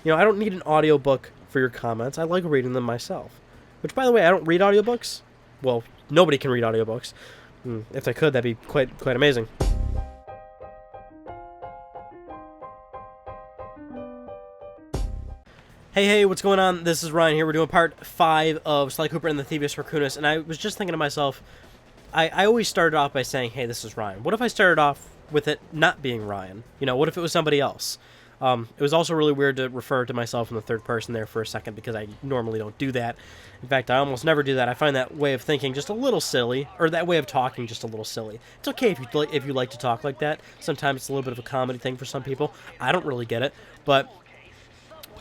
You know, I don't need an audiobook for your comments. I like reading them myself. Which, by the way, I don't read audiobooks. Well, nobody can read audiobooks. If they could, that'd be quite amazing. Hey, what's going on? This is Ryan here. We're doing part 5 of Sly Cooper and the Thievius Raccoonus, and I was just thinking to myself, I always started off by saying, hey, this is Ryan. What if I started off with it not being Ryan? You know, what if it was somebody else? It was also really weird to refer to myself in the third person there for a second because I normally don't do that. In fact, I almost never do that. I find that way of thinking just a little silly, or that way of talking just a little silly. It's okay if you like to talk like that. Sometimes it's a little bit of a comedy thing for some people. I don't really get it, but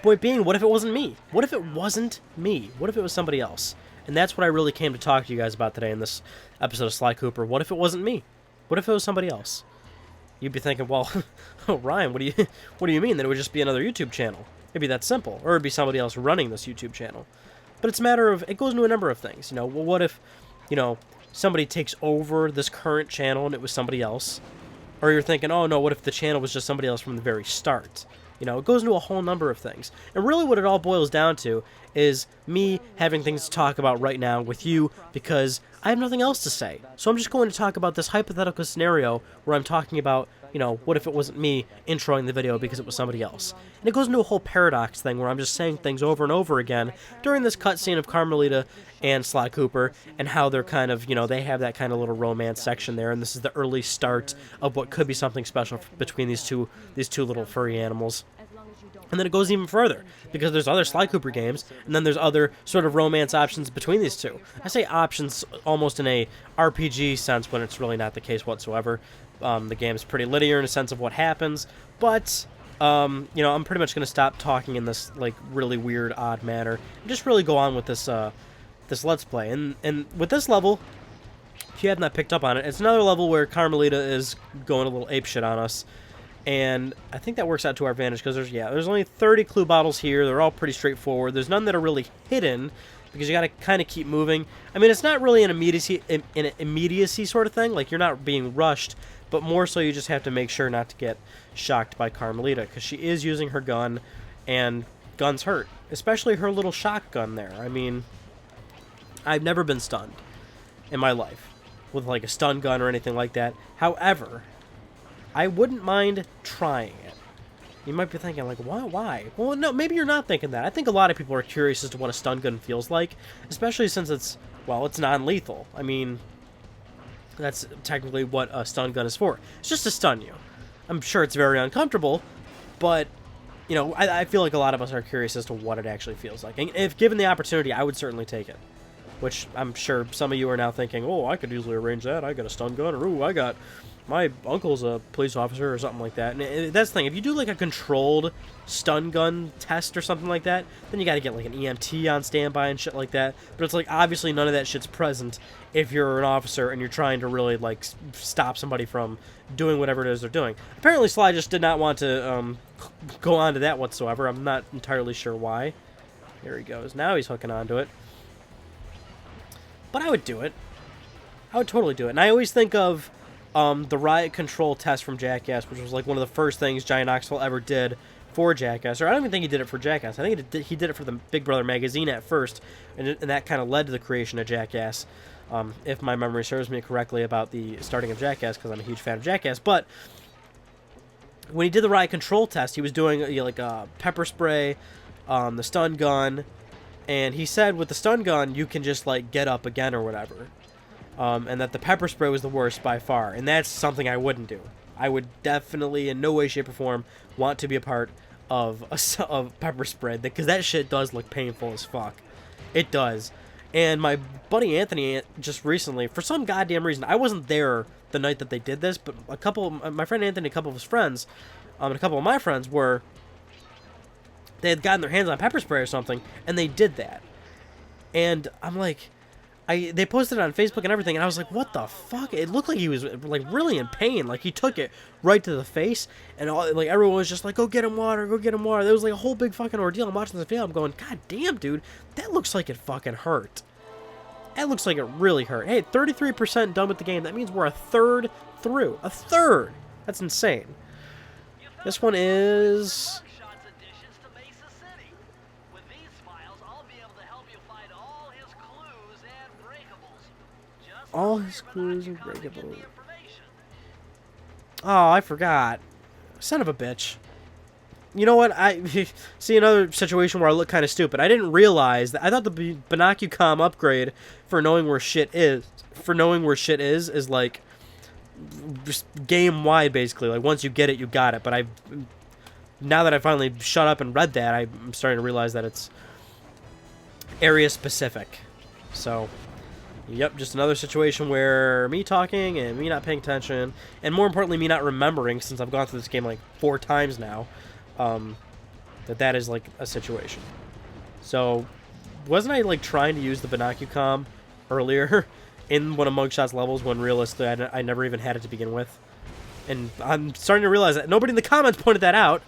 point being, what if it wasn't me? What if it wasn't me? What if it was somebody else? And that's what I really came to talk to you guys about today in this episode of Sly Cooper. What if it wasn't me? What if it was somebody else? You'd be thinking, well, oh, Ryan, what do you mean? That it would just be another YouTube channel? It'd be that simple. Or it'd be somebody else running this YouTube channel. But it's a matter of, it goes into a number of things. You know, well, what if, you know, somebody takes over this current channel and it was somebody else? Or you're thinking, oh, no, what if the channel was just somebody else from the very start? You know, it goes into a whole number of things. And really what it all boils down to is me having things to talk about right now with you because I have nothing else to say. So I'm just going to talk about this hypothetical scenario where I'm talking about, you know, what if it wasn't me introing the video because it was somebody else? And it goes into a whole paradox thing where I'm just saying things over and over again during this cutscene of Carmelita and Sly Cooper and how they're kind of, you know, they have that kind of little romance section there, and this is the early start of what could be something special between these two little furry animals. And then it goes even further, because there's other Sly Cooper games, and then there's other sort of romance options between these two. I say options almost in a RPG sense when it's really not the case whatsoever. The game's pretty linear in a sense of what happens, but, you know, I'm pretty much going to stop talking in this, like, really weird, odd manner, and just really go on with this, this Let's Play. And with this level, if you have not picked up on it, it's another level where Carmelita is going a little apeshit on us. And I think that works out to our advantage because there's only 30 clue bottles here. They're all pretty straightforward. There's none that are really hidden because you got to kind of keep moving. I mean, it's not really an immediacy sort of thing. Like, you're not being rushed, but more so you just have to make sure not to get shocked by Carmelita because she is using her gun, and guns hurt, especially her little shotgun there. I mean, I've never been stunned in my life with like a stun gun or anything like that. However, I wouldn't mind trying it. You might be thinking, like, why? Well, no, maybe you're not thinking that. I think a lot of people are curious as to what a stun gun feels like, especially since it's non-lethal. I mean, that's technically what a stun gun is for. It's just to stun you. I'm sure it's very uncomfortable, but, you know, I feel like a lot of us are curious as to what it actually feels like. And if given the opportunity, I would certainly take it. Which I'm sure some of you are now thinking, oh, I could easily arrange that. I got a stun gun, or, ooh, my uncle's a police officer or something like that. And that's the thing. If you do like a controlled stun gun test or something like that, then you got to get like an EMT on standby and shit like that. But it's like obviously none of that shit's present if you're an officer and you're trying to really like stop somebody from doing whatever it is they're doing. Apparently Sly just did not want to go on to that whatsoever. I'm not entirely sure why. Here he goes. Now he's hooking onto it. But I would do it. I would totally do it. And I always think of the riot control test from Jackass, which was like one of the first things Johnny Knoxville ever did for Jackass. Or I don't even think he did it for Jackass. I think he did it for the Big Brother magazine at first, and that kind of led to the creation of Jackass, if my memory serves me correctly about the starting of Jackass, because I'm a huge fan of Jackass. But when he did the riot control test, he was doing like a pepper spray, the stun gun, and he said with the stun gun, you can just like get up again or whatever. And that the pepper spray was the worst by far. And that's something I wouldn't do. I would definitely, in no way, shape, or form, want to be a part of pepper spray. Because that shit does look painful as fuck. It does. And my buddy Anthony just recently, for some goddamn reason, I wasn't there the night that they did this, but my friend Anthony, a couple of his friends, and a couple of my friends they had gotten their hands on pepper spray or something, and they did that. And I'm like, they posted it on Facebook and everything, and I was like, what the fuck? It looked like he was, like, really in pain. Like, he took it right to the face, and everyone was just like, go get him water, go get him water. There was, like, a whole big fucking ordeal. I'm watching this video, I'm going, god damn, dude, that looks like it fucking hurt. That looks like it really hurt. Hey, 33% done with the game. That means we're a third through. A third! That's insane. This one is All his clues are breakable. Oh, I forgot. Son of a bitch. You know what? I see another situation where I look kind of stupid. I didn't realize that. I thought the Binocucom upgrade for knowing where shit is, is like just game wide basically. Like once you get it, you got it. But now that I finally shut up and read that, I'm starting to realize that it's area specific. So, yep, just another situation where me talking and me not paying attention, and more importantly, me not remembering, since I've gone through this game like 4 times now, that is like a situation. So, wasn't I like trying to use the Binocucom earlier in one of Mugshot's levels when realistically I never even had it to begin with? And I'm starting to realize that nobody in the comments pointed that out.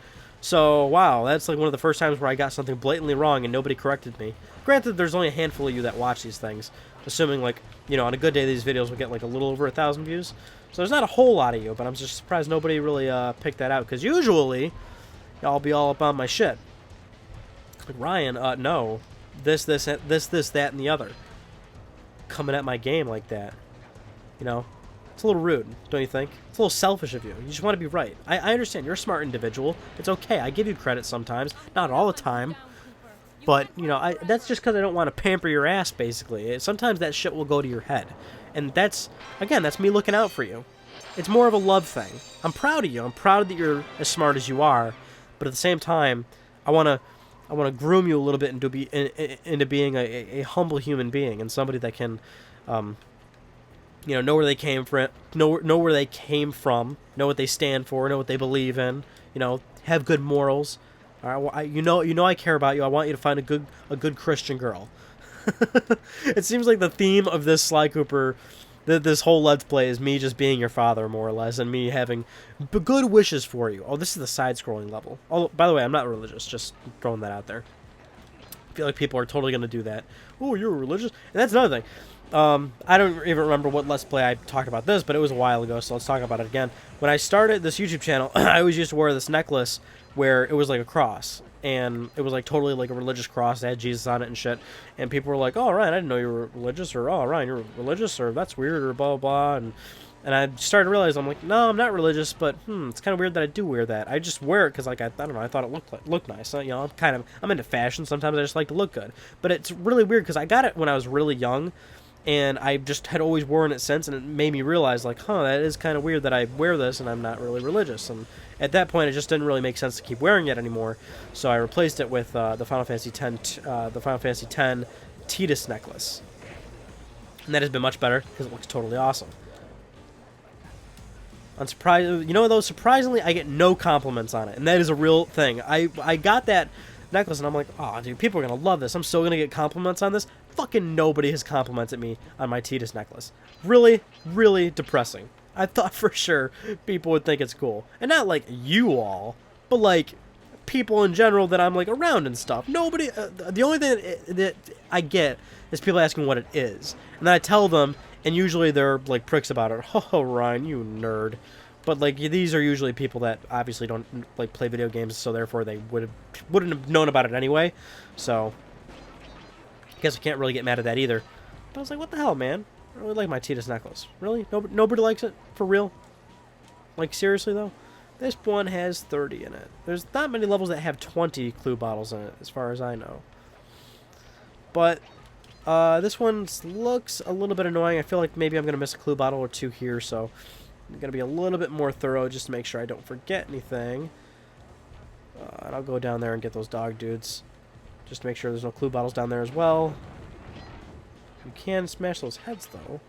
So, wow, that's like one of the first times where I got something blatantly wrong and nobody corrected me. Granted, there's only a handful of you that watch these things, assuming, like, you know, on a good day, these videos will get, like, a little over 1,000 views. So there's not a whole lot of you, but I'm just surprised nobody really picked that out, because usually, y'all be all up on my shit. Like, Ryan, no. This, that, and the other. Coming at my game like that. You know? It's a little rude, don't you think? It's a little selfish of you. You just want to be right. I understand. You're a smart individual. It's okay. I give you credit sometimes. Not all the time. But, you know, that's just because I don't want to pamper your ass, basically. Sometimes that shit will go to your head. And that's, again, that's me looking out for you. It's more of a love thing. I'm proud of you. I'm proud that you're as smart as you are. But at the same time, I want to groom you a little bit into being a humble human being and somebody that can, you know where they came from, know where they came from, know what they stand for, know what they believe in, you know, have good morals. All right, you know I care about you. I want you to find a good Christian girl. It seems like the theme of this Sly Cooper, this whole Let's Play is me just being your father, more or less, and me having good wishes for you. Oh, this is the side-scrolling level. Oh, by the way, I'm not religious. Just throwing that out there. I feel like people are totally going to do that. Oh, you're religious? And that's another thing. I don't even remember what Let's Play I talked about this, but it was a while ago, so let's talk about it again. When I started this YouTube channel, I always used to wear this necklace where it was like a cross, and it was like totally like a religious cross. It had Jesus on it and shit, and people were like, oh, Ryan, I didn't know you were religious, or oh, Ryan, you're religious, or that's weird, or blah, blah, blah, and I started to realize, I'm like, no, I'm not religious, but it's kind of weird that I do wear that. I just wear it because, like, I don't know, I thought it looked nice. You know, I'm into fashion. Sometimes I just like to look good. But it's really weird because I got it when I was really young, and I just had always worn it since, and it made me realize, like, that is kind of weird that I wear this and I'm not really religious. And at that point, it just didn't really make sense to keep wearing it anymore, so I replaced it with the Final Fantasy X Titus necklace. And that has been much better because it looks totally awesome. You know, though, surprisingly, I get no compliments on it, and that is a real thing. I got that necklace, and I'm like, oh, dude, people are going to love this. I'm still going to get compliments on this. Fucking nobody has complimented me on my Titus necklace. Really, really depressing. I thought for sure people would think it's cool. And not like you all, but like people in general that I'm like around and stuff. Nobody, the only thing that I get is people asking what it is. And then I tell them, and usually they're like pricks about it. Oh, Ryan, you nerd. But like these are usually people that obviously don't like play video games, so therefore they wouldn't have known about it anyway. So I guess I can't really get mad at that either. But I was like, what the hell, man? I really like my Titus necklace. Really? Nobody likes it? For real? Like, seriously, though? This one has 30 in it. There's not many levels that have 20 clue bottles in it, as far as I know. But this one looks a little bit annoying. I feel like maybe I'm going to miss a clue bottle or two here, so I'm going to be a little bit more thorough just to make sure I don't forget anything. And I'll go down there and get those dog dudes. Just to make sure there's no clue bottles down there as well. You can smash those heads, though.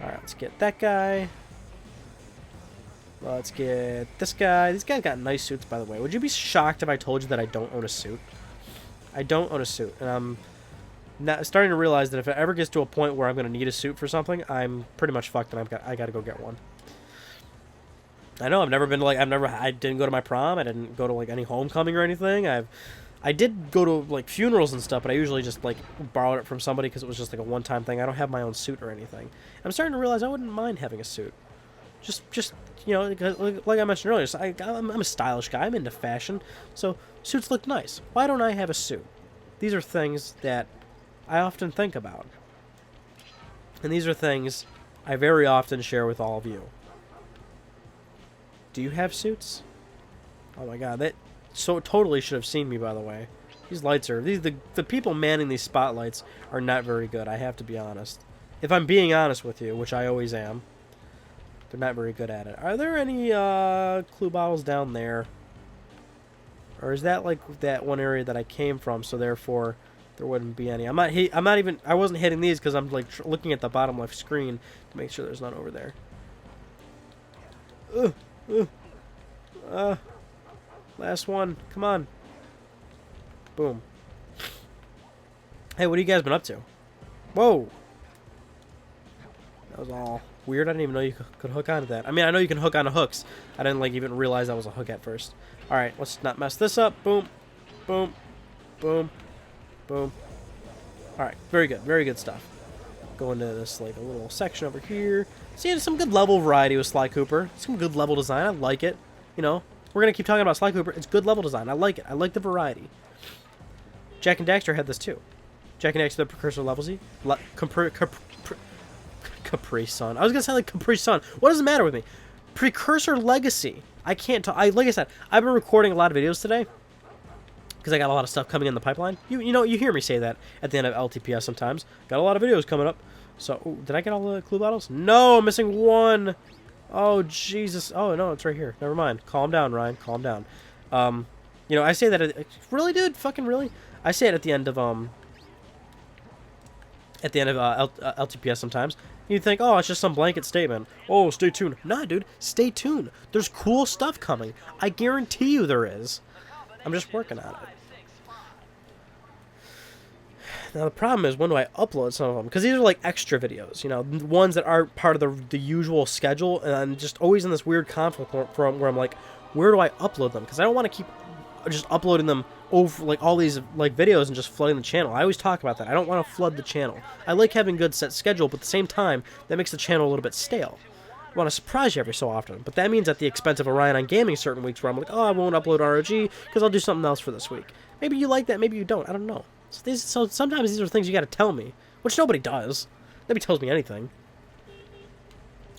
Alright, let's get that guy. Let's get this guy. These guys got nice suits, by the way. Would you be shocked if I told you that I don't own a suit? I don't own a suit. And I'm not starting to realize that if it ever gets to a point where I'm going to need a suit for something, I'm pretty much fucked and I got to go get one. I know, I've never been to, like, I didn't go to my prom. I didn't go to, like, any homecoming or anything. I did go to, like, funerals and stuff, but I usually just, like, borrowed it from somebody because it was just, like, a one-time thing. I don't have my own suit or anything. I'm starting to realize I wouldn't mind having a suit. Just you know, like I mentioned earlier, so I'm a stylish guy. I'm into fashion, so suits look nice. Why don't I have a suit? These are things that I often think about. And these are things I very often share with all of you. Do you have suits? Oh my god, that so totally should have seen me, by the way. These lights are... The people manning these spotlights are not very good, I have to be honest. If I'm being honest with you, which I always am, they're not very good at it. Are there any clue bottles down there? Or is that like that one area that I came from, so therefore there wouldn't be any? I wasn't hitting these because I'm like looking at the bottom left screen to make sure there's none over there. Last one. Come on. Boom. Hey, what have you guys been up to? Whoa. That was all weird. I didn't even know you could hook onto that. I mean, I know you can hook onto hooks. I didn't like even realize that was a hook at first. All right, let's not mess this up. Boom, boom, boom, boom. All right, very good stuff. Go into this like a little section over here. See, some good level variety with Sly Cooper. Some good level design. I like it. You know, we're gonna keep talking about Sly Cooper. It's good level design. I like it. I like the variety. Jak and Daxter had this too. Jak and Daxter, the precursor levels. Capri Sun. I was gonna say like Capri Sun. What does it matter with me? Precursor Legacy. I can't talk. Like I said, I've been recording a lot of videos today because I got a lot of stuff coming in the pipeline. You know, you hear me say that at the end of LTPS sometimes. Got a lot of videos coming up. So, ooh, did I get all the clue bottles? No, I'm missing one. Oh Jesus. Oh no, it's right here. Never mind. Calm down, Ryan. Calm down. You know, I say that. Really, dude? Fucking really? I say it at the end of LTPS sometimes. You'd think, oh, it's just some blanket statement. Oh, stay tuned. Nah, dude, stay tuned. There's cool stuff coming. I guarantee you there is. I'm just working on it. Now, the problem is, when do I upload some of them? Because these are like extra videos, you know, ones that aren't part of the usual schedule, and I'm just always in this weird conflict where I'm like, where do I upload them? Because I don't want to keep just uploading them over like all these like videos and just flooding the channel. I always talk about that. I don't want to flood the channel. I like having good set schedule, but at the same time, that makes the channel a little bit stale. I want to surprise you every so often, but that means at the expense of Orion on Gaming certain weeks where I'm like, oh, I won't upload ROG because I'll do something else for this week. Maybe you like that, maybe you don't. I don't know. So sometimes these are things you got to tell me, which nobody does. Nobody tells me anything.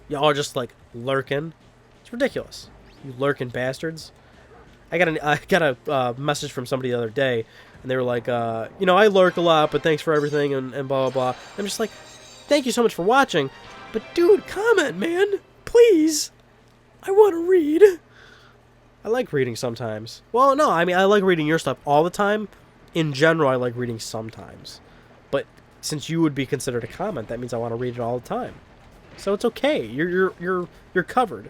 Y'all are just like lurking. It's ridiculous. You lurking bastards. I got a message from somebody the other day, and they were like, you know, I lurk a lot, but thanks for everything, and blah, blah, blah. I'm just like, thank you so much for watching, but dude, comment, man, please. I want to read. I like reading sometimes. Well, no, I mean, I like reading your stuff all the time. In general, I like reading sometimes. But since you would be considered a comment, that means I want to read it all the time. So it's okay. You're covered.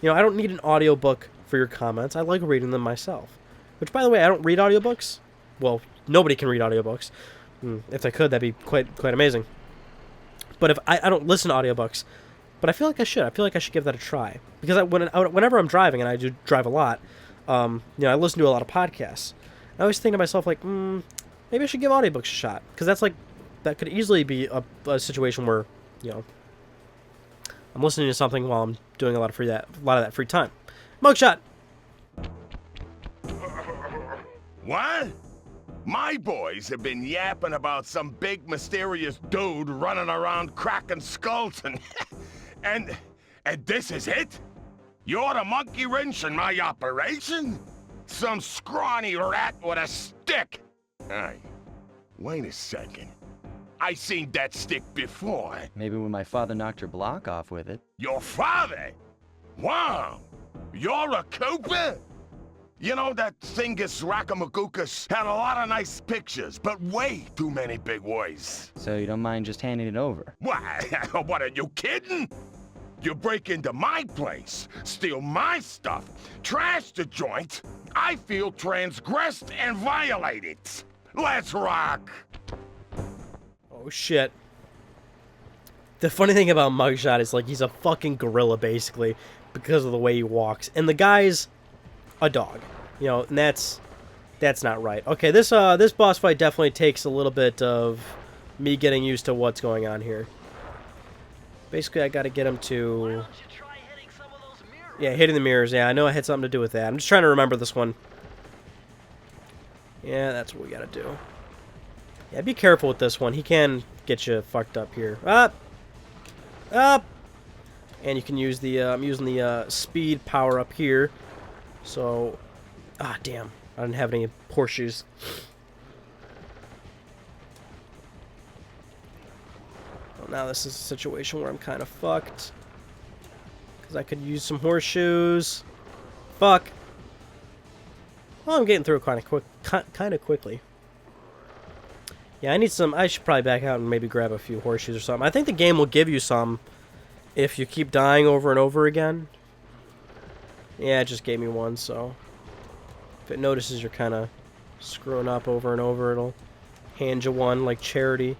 You know, I don't need an audiobook for your comments. I like reading them myself. Which, by the way, I don't read audiobooks. Well, nobody can read audiobooks. If I could, that'd be quite amazing. But if I don't listen to audiobooks, but I feel like I should. I feel like I should give that a try. Because whenever I'm driving, and I do drive a lot, you know, I listen to a lot of podcasts. I always think to myself, like, maybe I should give audiobooks a shot. Because that could easily be a situation where, you know, I'm listening to something while I'm doing a lot of that free time. Mugshot! What? My boys have been yapping about some big mysterious dude running around cracking skulls and this is it? You're the monkey wrench in my operation? Some scrawny rat with a stick! Hey, wait a second. I seen that stick before. Maybe when my father knocked your block off with it. Your father? Wow! You're a Cooper? You know, that Thievius Raccoonus had a lot of nice pictures, but way too many big words. So you don't mind just handing it over? What? What, are you kidding? You break into my place, steal my stuff, trash the joint. I feel transgressed and violated. Let's rock! Oh, shit. The funny thing about Mugshot is, like, he's a fucking gorilla, basically, because of the way he walks. And the guy's a dog. You know, and that's not right. Okay, this boss fight definitely takes a little bit of me getting used to what's going on here. Basically, I gotta get him to... Yeah, hitting the mirrors. Yeah, I know it had something to do with that. I'm just trying to remember this one. Yeah, that's what we gotta do. Yeah, be careful with this one. He can get you fucked up here. Up! Up! And you can use the, I'm using the speed power up here. So, ah, damn. I didn't have any horseshoes. Well, now this is a situation where I'm kind of fucked. Because I could use some horseshoes. Fuck. Well, I'm getting through it kind of quickly. Yeah, I need some. I should probably back out and maybe grab a few horseshoes or something. I think the game will give you some if you keep dying over and over again. Yeah, it just gave me one, so if it notices you're kind of screwing up over and over, it'll hand you one like charity.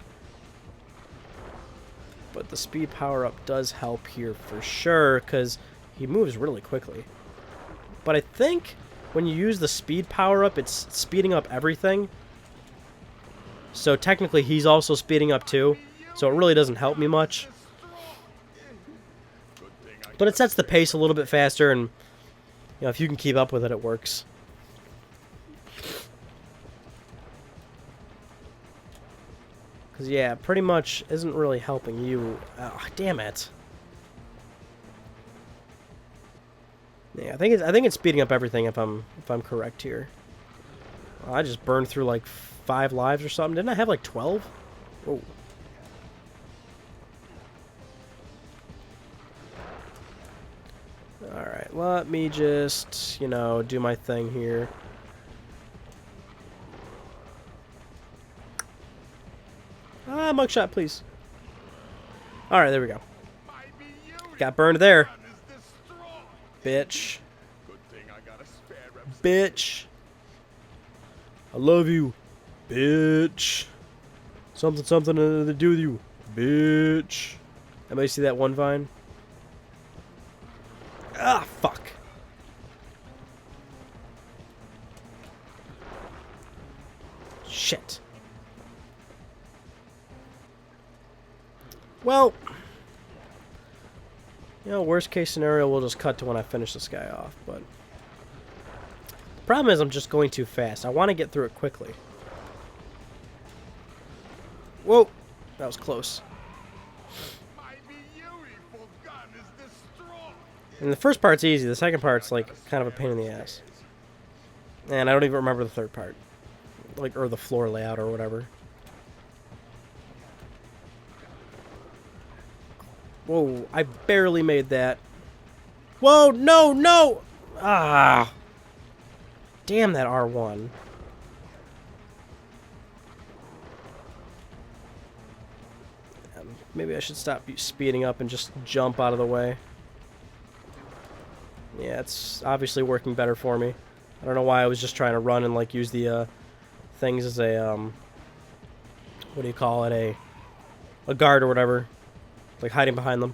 But the speed power-up does help here for sure, because he moves really quickly. But I think when you use the speed power-up, it's speeding up everything. So technically he's also speeding up too, so it really doesn't help me much. But it sets the pace a little bit faster, and you know, if you can keep up with it, it works. Because yeah, pretty much isn't really helping you. Oh, damn it. Yeah, I think it's speeding up everything if I'm correct here. Oh, I just burned through like 5 lives or something. Didn't I have like 12? Whoa. Alright, let me just, you know, do my thing here. Ah, mugshot, please. Alright, there we go. Got burned there. Bitch. Bitch. I love you. Bitch. Something to do with you. Bitch. Anybody see that one vine? Ah, fuck. Shit. Well, you know, worst case scenario, we'll just cut to when I finish this guy off, but the problem is I'm just going too fast. I want to get through it quickly. Whoa, that was close. And the first part's easy, the second part's like kind of a pain in the ass. And I don't even remember the third part. Like, or the floor layout or whatever. Whoa, I barely made that. Whoa, no, no! Ah! Damn that R1. Maybe I should stop speeding up and just jump out of the way. Yeah, it's obviously working better for me. I don't know why I was just trying to run and like use the things as a what do you call it, a guard or whatever, like hiding behind them.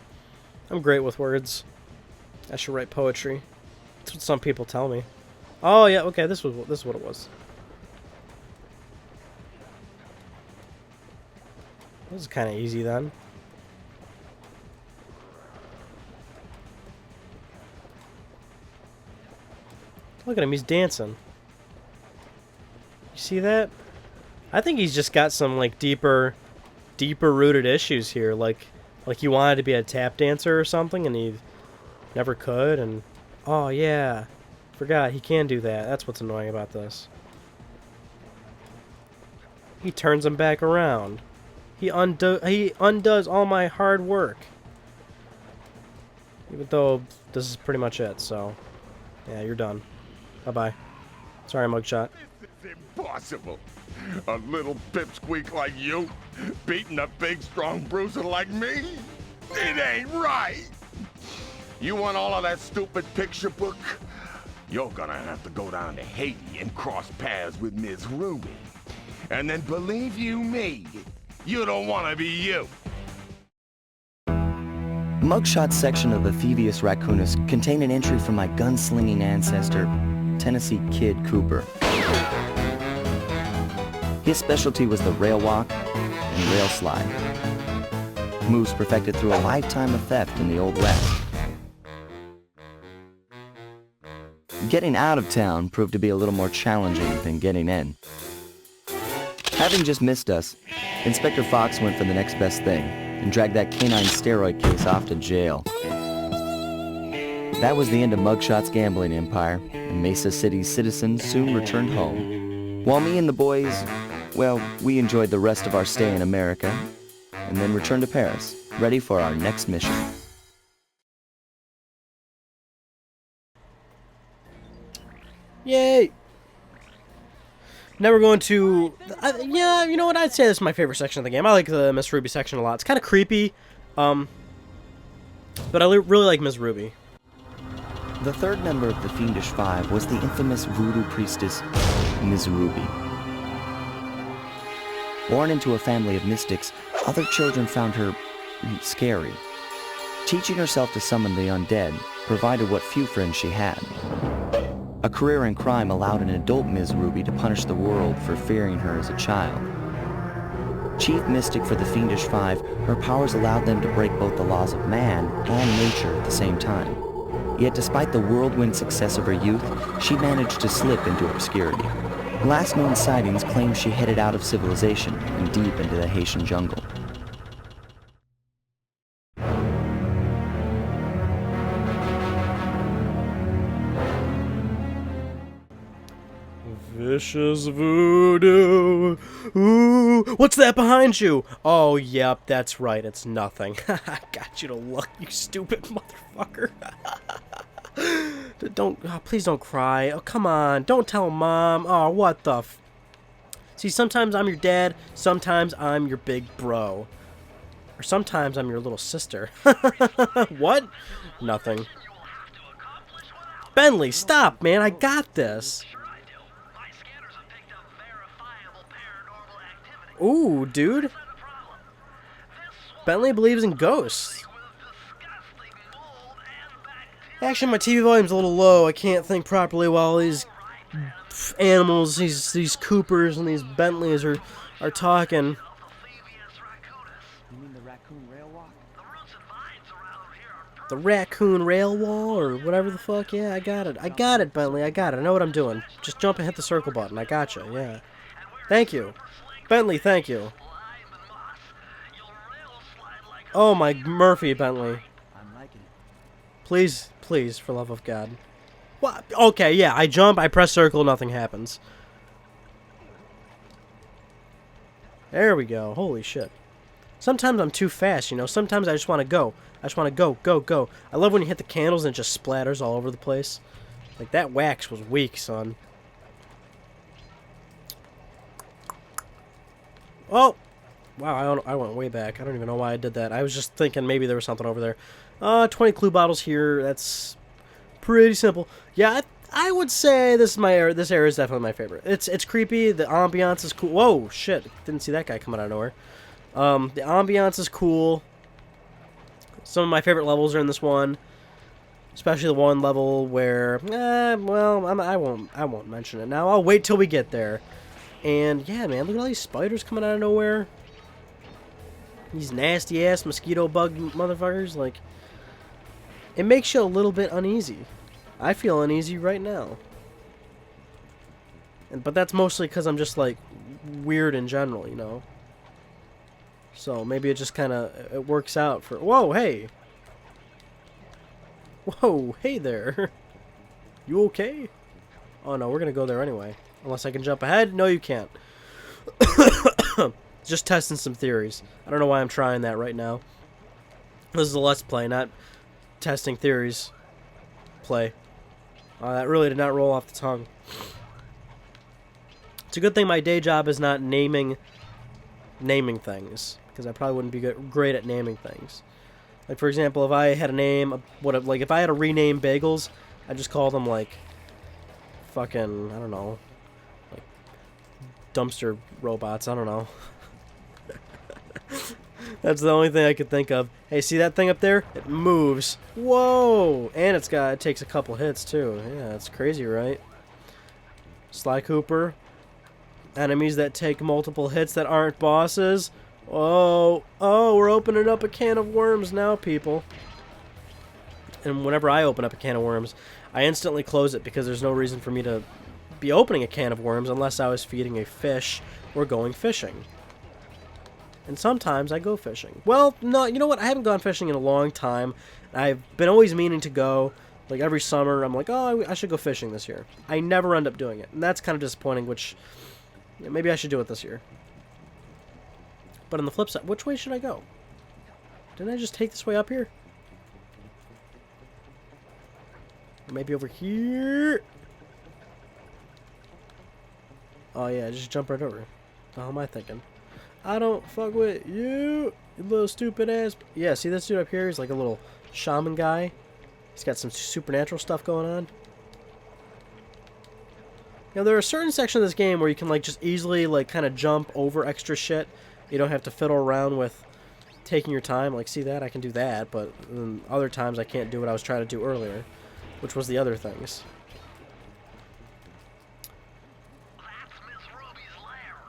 I'm great with words. I should write poetry. That's what some people tell me. Oh yeah, okay, this is what it was. This is kind of easy then. Look at him, he's dancing. You see that? I think he's just got some like deeper rooted issues here, like he wanted to be a tap dancer or something and he never could, and oh yeah, forgot he can do that. That's what's annoying about this. He turns him back around. He undoes all my hard work. Even though this is pretty much it, so yeah, you're done. Bye-bye. Sorry, Mugshot. This is impossible. A little pipsqueak like you beating a big, strong bruiser like me? It ain't right. You want all of that stupid picture book? You're gonna have to go down to Haiti and cross paths with Ms. Ruby. And then believe you me, you don't want to be you. Mugshot section of the Thievius Raccoonus contained an entry from my gunslinging ancestor, Tennessee Kid Cooper. His specialty was the rail walk and rail slide. Moves perfected through a lifetime of theft in the Old West. Getting out of town proved to be a little more challenging than getting in. Having just missed us, Inspector Fox went for the next best thing and dragged that canine steroid case off to jail. That was the end of Mugshot's gambling empire, and Mesa City's citizens soon returned home. While me and the boys, well, we enjoyed the rest of our stay in America, and then returned to Paris, ready for our next mission. Yay! Now we're going to... yeah, you know what? I'd say this is my favorite section of the game. I like the Miss Ruby section a lot. It's kind of creepy, but I really like Miss Ruby. The third member of the Fiendish Five was the infamous voodoo priestess, Ms. Ruby. Born into a family of mystics, other children found her scary. Teaching herself to summon the undead provided what few friends she had. A career in crime allowed an adult Ms. Ruby to punish the world for fearing her as a child. Chief mystic for the Fiendish Five, her powers allowed them to break both the laws of man and nature at the same time. Yet despite the whirlwind success of her youth, she managed to slip into obscurity. Last known sightings claim she headed out of civilization and deep into the Haitian jungle. Vicious voodoo. Ooh, what's that behind you? Oh, yep, that's right. It's nothing. I got you to look, you stupid motherfucker. Please don't cry. Oh, come on. Don't tell Mom. Oh, what the See, sometimes I'm your dad. Sometimes I'm your big bro. Or sometimes I'm your little sister. What? Nothing. Bentley, stop, man. I got this. Ooh, dude. Bentley believes in ghosts. Actually, my TV volume's a little low. I can't think properly while these animals, these Coopers and these Bentleys are talking. You mean the raccoon rail walk? The raccoon rail wall or whatever the fuck? Yeah, I got it. I got it, Bentley. I got it. I know what I'm doing. Just jump and hit the circle button. I gotcha. Yeah. Thank you. Bentley, thank you. Oh my Murphy, Bentley. I'm liking it. Please, please, for love of God. What? Okay, yeah, I jump, I press circle, nothing happens. There we go. Holy shit. Sometimes I'm too fast, you know. Sometimes I just want to go. I just want to go, go, go. I love when you hit the candles and it just splatters all over the place. Like, that wax was weak, son. Oh! Wow, I went way back. I don't even know why I did that. I was just thinking maybe there was something over there. 20 clue bottles here. That's pretty simple. Yeah, I would say this area is definitely my favorite. It's creepy. The ambiance is cool. Whoa, shit. Didn't see that guy coming out of nowhere. The ambiance is cool. Some of my favorite levels are in this one. Especially the one level where, well, I won't mention it now. I'll wait till we get there. And yeah, man, look at all these spiders coming out of nowhere. These nasty ass mosquito bug motherfuckers. Like, it makes you a little bit uneasy. I feel uneasy right now. But that's mostly because I'm just like weird in general, you know. So maybe it just kind of it works out for. Whoa, hey. Whoa, hey there. You okay? Oh no, we're gonna go there anyway. Unless I can jump ahead. No, you can't. Just testing some theories. I don't know why I'm trying that right now. This is a Let's Play, not testing theories. Play. That really did not roll off the tongue. It's a good thing my day job is not naming things, because I probably wouldn't be great at naming things. Like, for example, if I had a name, if I had to rename bagels, I'd just call them like fucking, I don't know, like dumpster robots. I don't know. That's the only thing I could think of. Hey, see that thing up there? It moves. Whoa! And it takes a couple hits too. Yeah, it's crazy, right? Sly Cooper. Enemies that take multiple hits that aren't bosses. Oh, we're opening up a can of worms now, people. And whenever I open up a can of worms, I instantly close it because there's no reason for me to be opening a can of worms unless I was feeding a fish or going fishing. And sometimes I go fishing. Well, no, you know what? I haven't gone fishing in a long time. I've been always meaning to go. Like, every summer, I'm like, oh, I should go fishing this year. I never end up doing it. And that's kind of disappointing, which... yeah, maybe I should do it this year. But on the flip side, which way should I go? Didn't I just take this way up here? Or maybe over here? Oh, yeah, just jump right over. What the hell am I thinking? I don't fuck with you, you little stupid ass... Yeah, see this dude up here? He's like a little shaman guy. He's got some supernatural stuff going on. Now, there are certain sections of this game where you can, like, just easily, like, kind of jump over extra shit. You don't have to fiddle around with taking your time. Like, see that? I can do that, but other times I can't do what I was trying to do earlier, which was the other things. That's Miss Ruby's lair.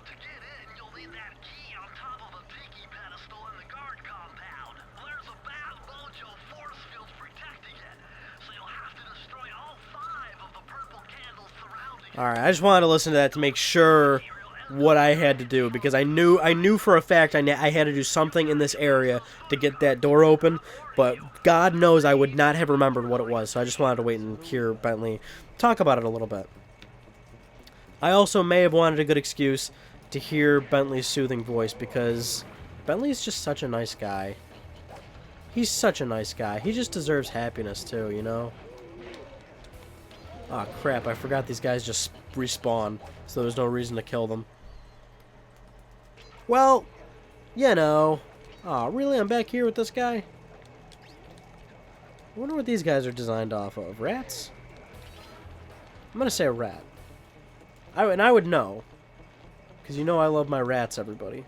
To get in, you'll need that key on top of a tiki pedestal in the guard compound. There's a bad mojo force field protecting it, so you'll have to destroy all 5 of the purple candles surrounding it. Alright, I just wanted to listen to that to make sure what I had to do, because I knew for a fact I had to do something in this area to get that door open, but God knows I would not have remembered what it was, so I just wanted to wait and hear Bentley talk about it a little bit. I also may have wanted a good excuse to hear Bentley's soothing voice, because Bentley's just such a nice guy. He's such a nice guy. He just deserves happiness too, you know? Aw, crap, I forgot these guys just respawn, so there's no reason to kill them. Well, you know. Aw, really? I'm back here with this guy? I wonder what these guys are designed off of. Rats? I'm gonna say a rat. And I would know. Because you know I love my rats, everybody.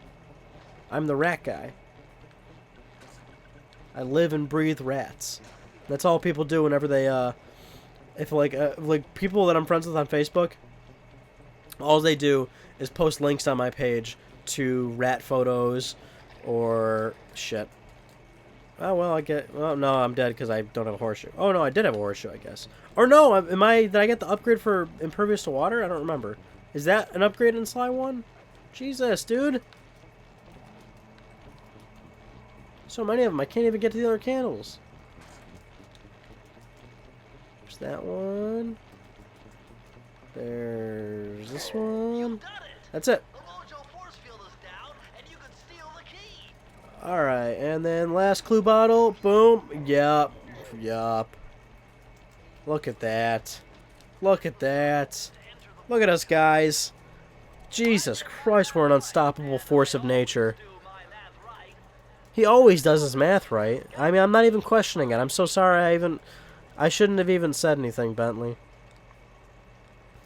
I'm the rat guy. I live and breathe rats. That's all people do whenever they, if like people that I'm friends with on Facebook, all they do is post links on my page to rat photos or shit. Oh well, well no, I'm dead because I don't have a horseshoe. Oh no, I did have a horseshoe, I guess. Or no, did I get the upgrade for impervious to water? I don't remember. Is that an upgrade in Sly 1? Jesus, dude. So many of them, I can't even get to the other candles. There's that one. There's this one. That's it. The mojo force field is down, and you can steal the key. Alright, and then last clue bottle. Boom. Yup. Yup. Look at that. Look at that. Look at us, guys. Jesus Christ, we're an unstoppable force of nature. Do my math right. He always does his math right. I mean, I'm not even questioning it. I'm so sorry I shouldn't have even said anything, Bentley.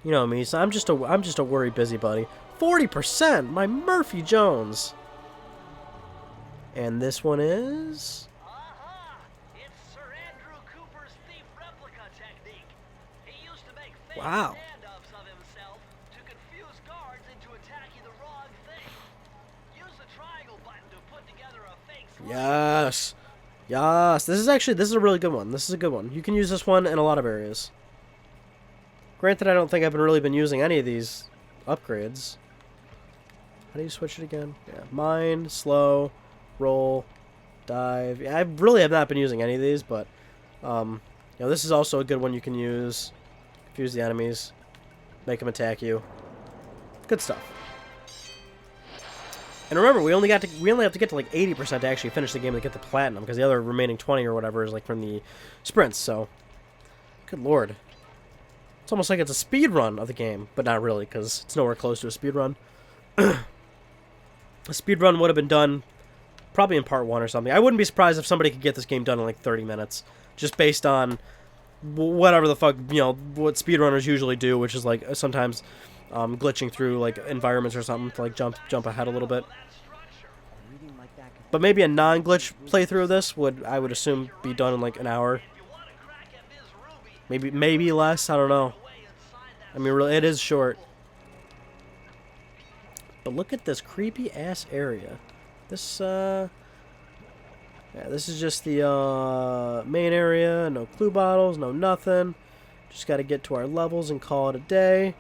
You know me, so I'm just a worried busybody. 40%! My Murphy Jones! And this one is... Aha! It's Sir Andrew Cooper's thief replica technique. He used to make fake Wow. stand-ups of himself to confuse guards into attacking the wrong thing. Use the triangle button to put together a fake slide. Yes! Yes! This is a really good one. This is a good one. You can use this one in a lot of areas. Granted, I don't think I've really been using any of these upgrades. How do you switch it again? Yeah, mine, slow, roll, dive. Yeah, I really have not been using any of these, but you know, this is also a good one you can use. Confuse the enemies, make them attack you. Good stuff. And remember, we only have to get to like 80% to actually finish the game to get the platinum, because the other remaining 20 or whatever is like from the sprints. So, good lord. It's almost like it's a speed run of the game, but not really, because it's nowhere close to a speed run. A speed run would have been done probably in part 1 or something. I wouldn't be surprised if somebody could get this game done in like 30 minutes, just based on whatever the fuck, you know, what speedrunners usually do, which is like sometimes glitching through like environments or something to like jump ahead a little bit. Reading like that could But maybe a non-glitch playthrough of this I would assume be done in like an hour. Maybe less, I don't know. I mean, really, it is short. But look at this creepy ass area. This yeah, this is just the main area. No clue bottles, no nothing. Just got to get to our levels and call it a day.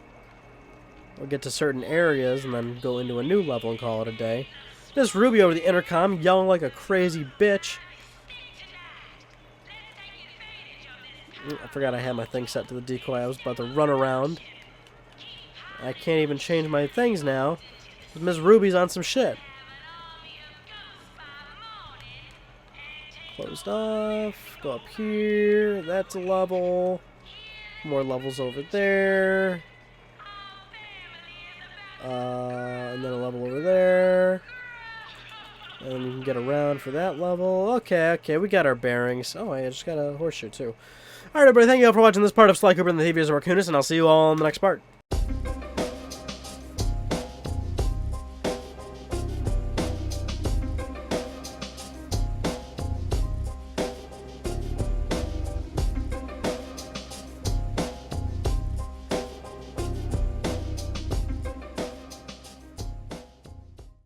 Or get to certain areas and then go into a new level and call it a day. There's Ruby over the intercom yelling like a crazy bitch. I forgot I had my thing set to the decoy. I was about to run around. I can't even change my things now. Miss Ruby's on some shit. Closed off. Go up here. That's a level. More levels over there. And then a level over there. And you can get around for that level. Okay, we got our bearings. Oh, I just got a horseshoe too. Alright, everybody, thank you all for watching this part of Sly Cooper and the Thievius Raccoonus, and I'll see you all in the next part.